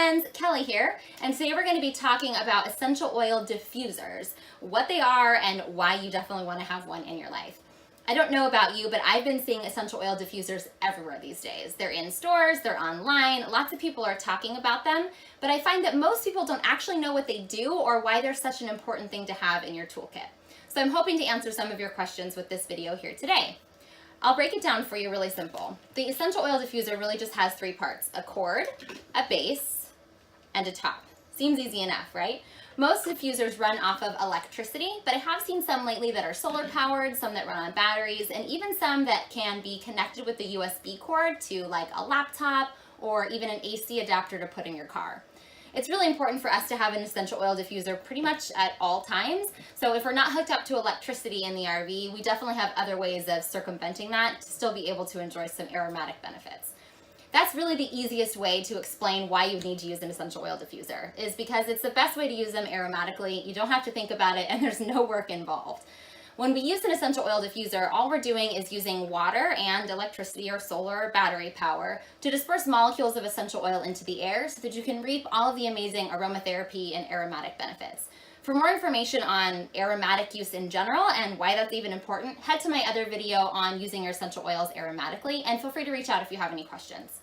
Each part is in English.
friends, Kelly here, and today we're going to be talking about essential oil diffusers, what they are and why you definitely want to have one in your life. I don't know about you, but I've been seeing essential oil diffusers everywhere these days. They're in stores, they're online, lots of people are talking about them, but I find that most people don't actually know what they do or why they're such an important thing to have in your toolkit. So I'm hoping to answer some of your questions with this video here today. I'll break it down for you really simple. The essential oil diffuser really just has three parts: a cord, a base, and a top. Seems easy enough, right? Most diffusers run off of electricity, but I have seen some lately that are solar powered, some that run on batteries, and even some that can be connected with the USB cord to like a laptop or even an AC adapter to put in your car. It's really important for us to have an essential oil diffuser pretty much at all times. So if we're not hooked up to electricity in the RV, we definitely have other ways of circumventing that to still be able to enjoy some aromatic benefits. That's really the easiest way to explain why you need to use an essential oil diffuser, is because it's the best way to use them aromatically. You don't have to think about it and there's no work involved. When we use an essential oil diffuser, all we're doing is using water and electricity or solar or battery power to disperse molecules of essential oil into the air so that you can reap all of the amazing aromatherapy and aromatic benefits. For more information on aromatic use in general and why that's even important, head to my other video on using your essential oils aromatically, and feel free to reach out if you have any questions.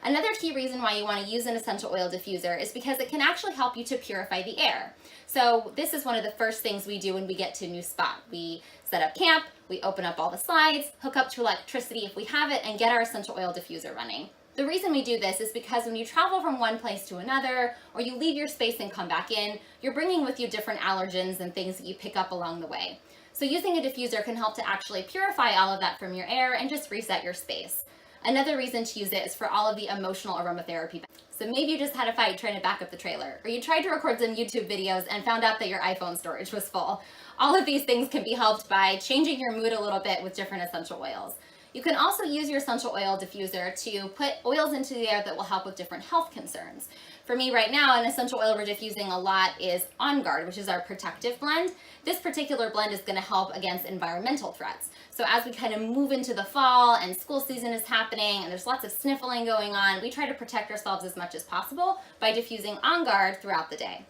Another key reason why you want to use an essential oil diffuser is because it can actually help you to purify the air. So this is one of the first things we do when we get to a new spot. We set up camp, we open up all the slides, hook up to electricity if we have it, and get our essential oil diffuser running. The reason we do this is because when you travel from one place to another, or you leave your space and come back in, you're bringing with you different allergens and things that you pick up along the way. So using a diffuser can help to actually purify all of that from your air and just reset your space. Another reason to use it is for all of the emotional aromatherapy. So maybe you just had a fight trying to back up the trailer, or you tried to record some YouTube videos and found out that your iPhone storage was full. All of these things can be helped by changing your mood a little bit with different essential oils. You can also use your essential oil diffuser to put oils into the air that will help with different health concerns. For me right now, an essential oil we're diffusing a lot is On Guard, which is our protective blend. This particular blend is going to help against environmental threats. So as we kind of move into the fall and school season is happening and there's lots of sniffling going on, we try to protect ourselves as much as possible by diffusing On Guard throughout the day.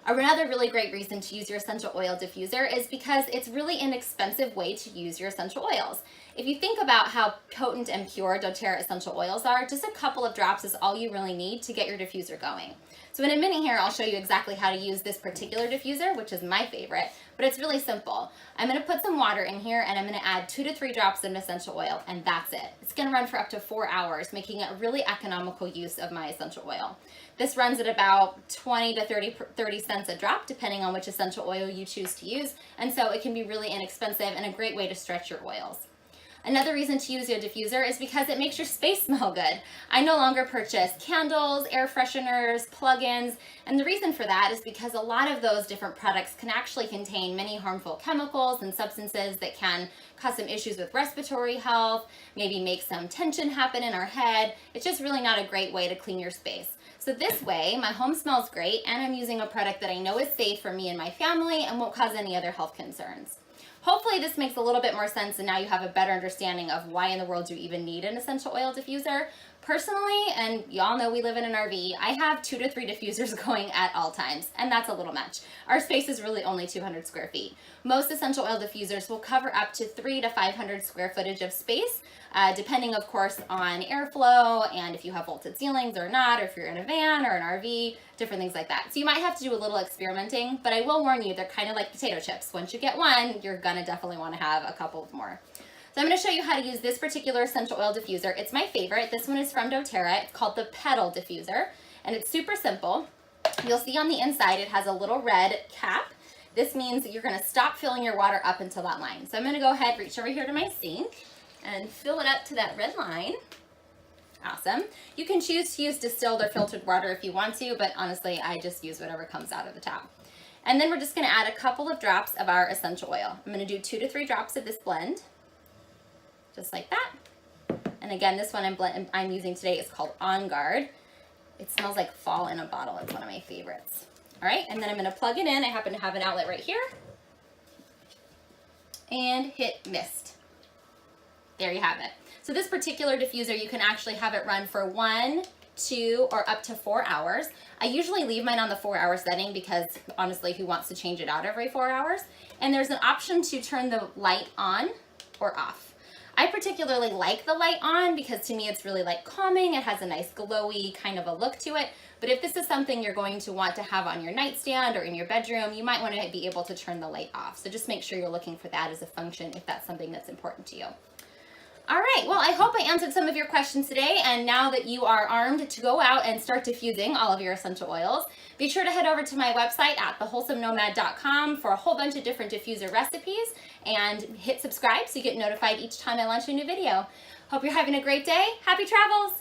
Another really great reason to use your essential oil diffuser is because it's really an inexpensive way to use your essential oils. If you think about how potent and pure doTERRA essential oils are, just a couple of drops is all you really need to get your diffuser going. So in a minute here, I'll show you exactly how to use this particular diffuser, which is my favorite, but it's really simple. I'm going to put some water in here and I'm going to add 2 to 3 drops of essential oil, and that's it. It's going to run for up to 4 hours, making it a really economical use of my essential oil. This runs at about 20 to 30 cents a drop, depending on which essential oil you choose to use, and so it can be really inexpensive and a great way to stretch your oils. Another reason to use your diffuser is because it makes your space smell good. I no longer purchase candles, air fresheners, plug-ins, and the reason for that is because a lot of those different products can actually contain many harmful chemicals and substances that can cause some issues with respiratory health, maybe make some tension happen in our head. It's just really not a great way to clean your space. So this way, my home smells great and I'm using a product that I know is safe for me and my family and won't cause any other health concerns. Hopefully this makes a little bit more sense and now you have a better understanding of why in the world you even need an essential oil diffuser. Personally, and y'all know we live in an RV, I have 2 to 3 diffusers going at all times, and that's a little much. Our space is really only 200 square feet. Most essential oil diffusers will cover up to 300 to 500 square footage of space, depending of course on airflow and if you have vaulted ceilings or not, or if you're in a van or an RV, different things like that. So you might have to do a little experimenting, but I will warn you, they're kind of like potato chips. Once you get one, you're gonna definitely wanna have a couple of more. So I'm going to show you how to use this particular essential oil diffuser. It's my favorite. This one is from doTERRA. It's called the Petal Diffuser, and it's super simple. You'll see on the inside it has a little red cap. This means that you're going to stop filling your water up until that line. So I'm going to go ahead, reach over here to my sink, and fill it up to that red line. Awesome. You can choose to use distilled or filtered water if you want to, but honestly, I just use whatever comes out of the tap. And then we're just going to add a couple of drops of our essential oil. I'm going to do 2 to 3 drops of this blend. Just like that. And again, this one I'm using today is called On Guard. It smells like fall in a bottle. It's one of my favorites. All right, and then I'm going to plug it in. I happen to have an outlet right here. And hit mist. There you have it. So this particular diffuser, you can actually have it run for 1, 2 or up to 4 hours. I usually leave mine on the 4-hour setting because honestly, who wants to change it out every 4 hours? And there's an option to turn the light on or off. I particularly like the light on because to me it's really like calming. It has a nice glowy kind of a look to it. But if this is something you're going to want to have on your nightstand or in your bedroom, you might want to be able to turn the light off. So just make sure you're looking for that as a function if that's something that's important to you. All right, well, I hope I answered some of your questions today, and now that you are armed to go out and start diffusing all of your essential oils, be sure to head over to my website at thewholesomenomad.com for a whole bunch of different diffuser recipes, and hit subscribe so you get notified each time I launch a new video. Hope you're having a great day. Happy travels!